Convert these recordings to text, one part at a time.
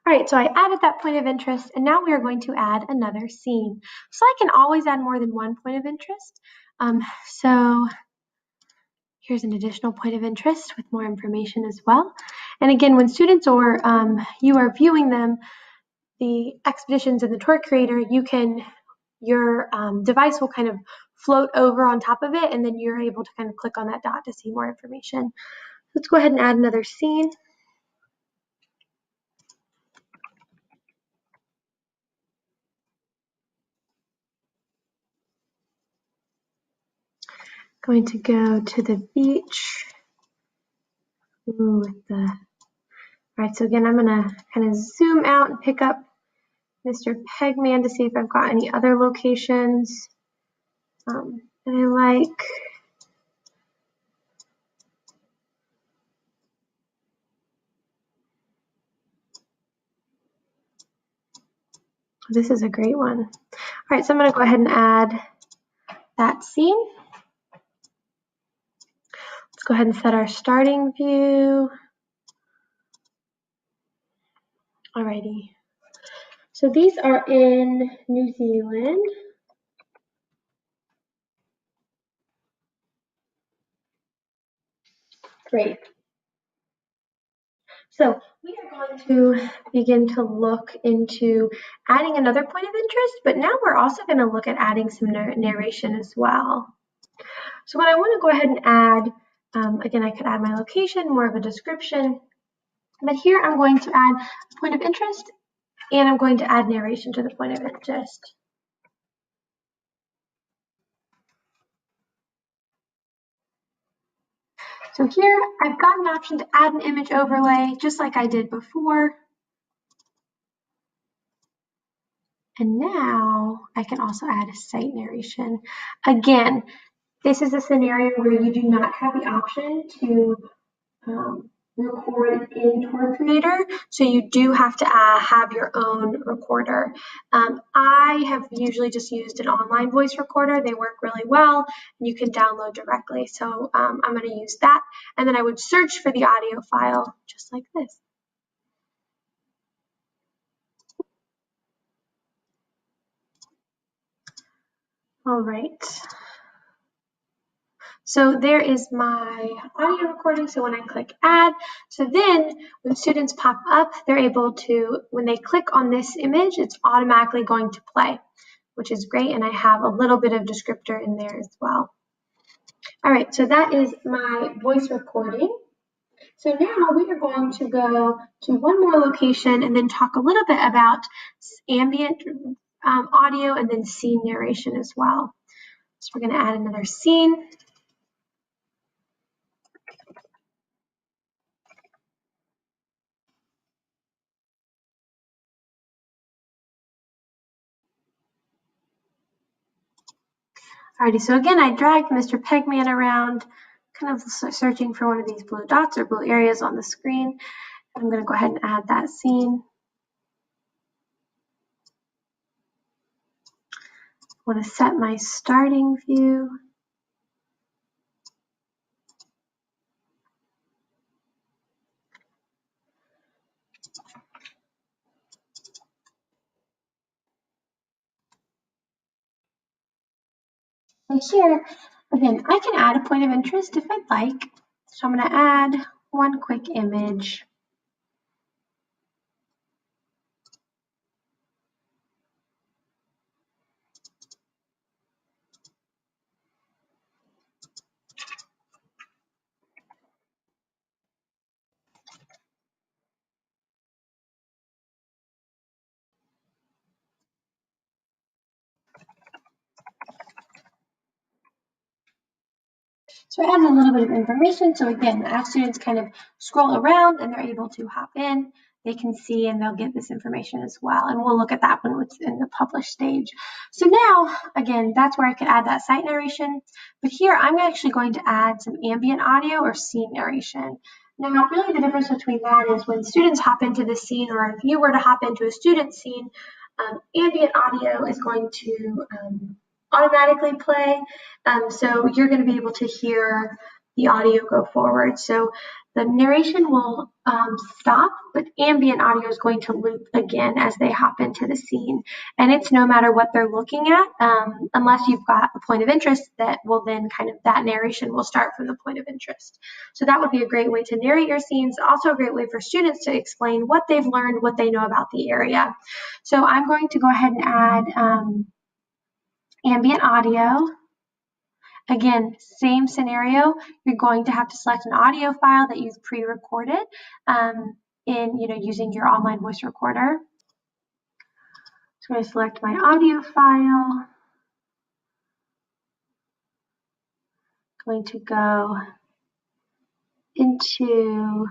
All right, so I added that point of interest, and now we are going to add another scene. So I can always add more than one point of interest. So here's an additional point of interest with more information as well. And again, when students or you are viewing them, the expeditions in the tour creator, your device will kind of float over on top of it, and then you're able to kind of click on that dot to see more information. Let's go ahead and add another scene. Going to go to the beach. All right, so again, I'm gonna kind of zoom out and pick up Mr. Pegman to see if I've got any other locations that I like. This is a great one. All right, so I'm gonna go ahead and add that scene. Let's go ahead and set our starting view. Alrighty. So these are in New Zealand. Great. So we are going to begin to look into adding another point of interest, but now we're also going to look at adding some narration as well. So what I want to go ahead and add, again, I could add my location, more of a description, but here I'm going to add a point of interest, and I'm going to add narration to the point of interest. So here I've got an option to add an image overlay, just like I did before. And now I can also add a site narration. Again, this is a scenario where you do not have the option to record in Tour Creator, so you do have to have your own recorder. I have usually just used an online voice recorder. They work really well, and you can download directly. So I'm going to use that, and then I would search for the audio file just like this. All right. So there is my audio recording. So when I click add, so then when students pop up, they're able to, when they click on this image, it's automatically going to play, which is great. And I have a little bit of descriptor in there as well. All right, so that is my voice recording. So now we are going to go to one more location and then talk a little bit about ambient audio and then scene narration as well. So we're going to add another scene. Alrighty, so again, I dragged Mr. Pegman around, kind of searching for one of these blue dots or blue areas on the screen. I'm going to go ahead and add that scene. I want to set my starting view. And here, again, I can add a point of interest if I'd like. So I'm going to add one quick image. So it adds a little bit of information. So again, as students kind of scroll around and they're able to hop in, they can see and they'll get this information as well. And we'll look at that when it's in the published stage. So now, again, that's where I could add that site narration. But here, I'm actually going to add some ambient audio or scene narration. Now, really the difference between that is when students hop into the scene, or if you were to hop into a student scene, ambient audio is going to automatically play. So you're going to be able to hear the audio go forward. So The narration will stop, but ambient audio is going to loop again as they hop into the scene. And it's no matter what they're looking at, unless you've got a point of interest that will then that narration will start from the point of interest. So that would be a great way to narrate your scenes. Also a great way for students to explain what they've learned, what they know about the area. So I'm going to go ahead and add ambient audio. Again, same scenario, you're going to have to select an audio file that you've pre-recorded using your online voice recorder. So I'm going to select my audio file. Going to go into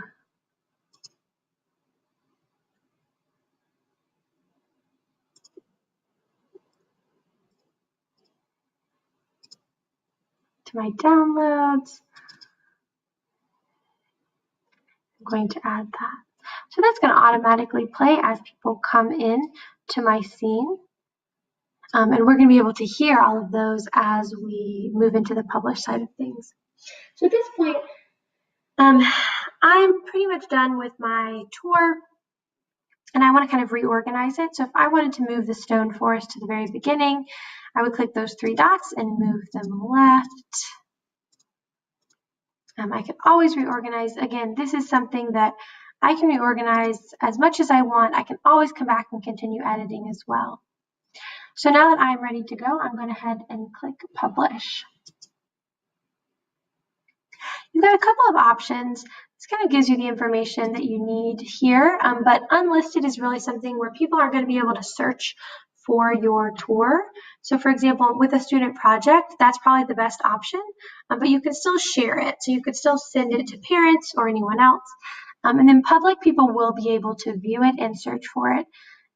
my downloads. I'm going to add that. So that's going to automatically play as people come in to my scene. And we're going to be able to hear all of those as we move into the published side of things. So at this point, I'm pretty much done with my tour, and I want to kind of reorganize it. So if I wanted to move the stone forest to the very beginning, I would click those three dots and move them left. I can always reorganize. Again, this is something that I can reorganize as much as I want. I can always come back and continue editing as well. So now that I'm ready to go, I'm going to head and click Publish. You've got a couple of options. This kind of gives you the information that you need here, but unlisted is really something where people are going to be able to search for your tour. So for example, with a student project, that's probably the best option, but you can still share it. So you could still send it to parents or anyone else. And then public, people will be able to view it and search for it.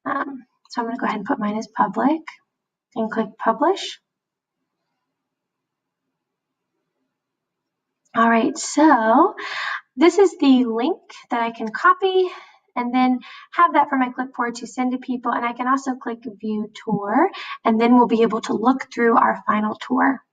So I'm going to go ahead and put mine as public and click Publish. All right, so this is the link that I can copy and then have that for my clipboard to send to people. And I can also click View Tour, and then we'll be able to look through our final tour.